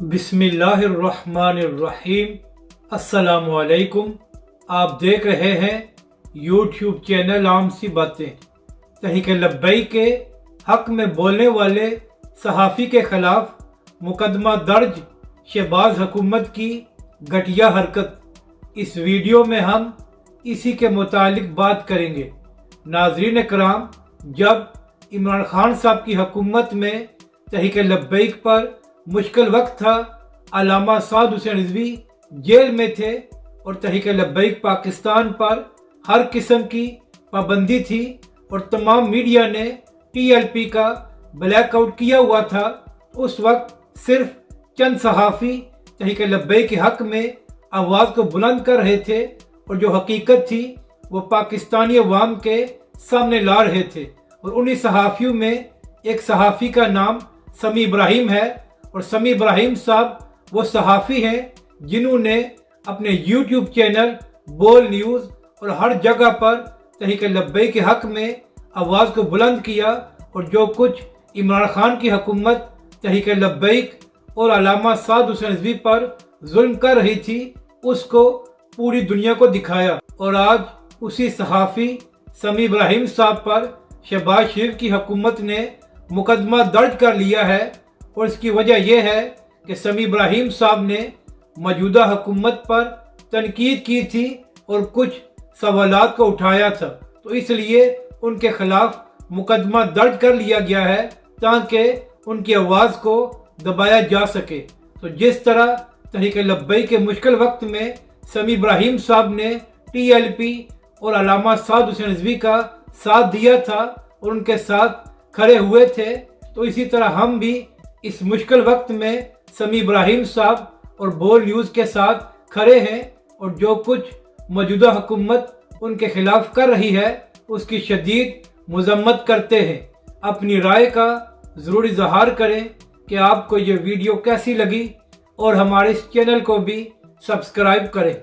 बिस्मिल्लाहिर्रहमानिर्रहीम। अस्सलामुअलैकुम। आप देख रहे हैं यूट्यूब चैनल आम सी बातें। तहरीक लब्बैक के हक में बोलने वाले सहाफ़ी के खिलाफ मुकदमा दर्ज, शहबाज हुकूमत की घटिया हरकत। इस वीडियो में हम इसी के मुतालिक बात करेंगे। नाज़रीन कराम, जब इमरान खान साहब की हुकूमत में तहरीक लब्बैक पर मुश्किल वक्त था, अल्लामा साद हुसैन रिजवी जेल में थे और तहरीक लब्बैक पाकिस्तान पर हर किस्म की पाबंदी थी और तमाम मीडिया ने TLP का ब्लैकआउट किया हुआ था। उस वक्त सिर्फ चंद सहाफ़ी तहरीक लब्बैक के हक में आवाज़ को बुलंद कर रहे थे और जो हकीकत थी वो पाकिस्तानी अवाम के सामने ला रहे थे। और उन्हीं सहाफ़ियों में एक सहाफ़ी का नाम समी इब्राहिम है और समी इब्राहिम साहब वो सहाफ़ी हैं जिन्होंने अपने YouTube चैनल बोल न्यूज़ और हर जगह पर तहरीक लब्बैक के हक में आवाज़ को बुलंद किया और जो कुछ इमरान खान की हुकूमत तहरीक लब्बैक और अल्लामा साद हुसैन रिजवी पर जुल्म कर रही थी उसको पूरी दुनिया को दिखाया। और आज उसी सहाफ़ी समी इब्राहिम साहब पर शहबाज शरीफ की हुकूमत ने मुकदमा दर्ज कर लिया है और इसकी वजह यह है कि समी इब्राहिम साहब ने मौजूदा हुकूमत पर तनकीद की थी और कुछ सवालात को उठाया था, तो इसलिए उनके खिलाफ मुकदमा दर्ज कर लिया गया है ताकि उनकी आवाज़ को दबाया जा सके। तो जिस तरह तहरीक लब्बैक के मुश्किल वक्त में समी इब्राहिम साहब ने TLP और अल्लामा साद हुसैन रिजवी का साथ दिया था और उनके साथ खड़े हुए थे, तो इसी तरह हम भी इस मुश्किल वक्त में समी इब्राहिम साहब और बोल न्यूज़ के साथ खड़े हैं और जो कुछ मौजूदा हुकूमत उनके खिलाफ कर रही है उसकी शदीद मजम्मत करते हैं। अपनी राय का ज़रूर इजहार करें कि आपको ये वीडियो कैसी लगी और हमारे इस चैनल को भी सब्सक्राइब करें।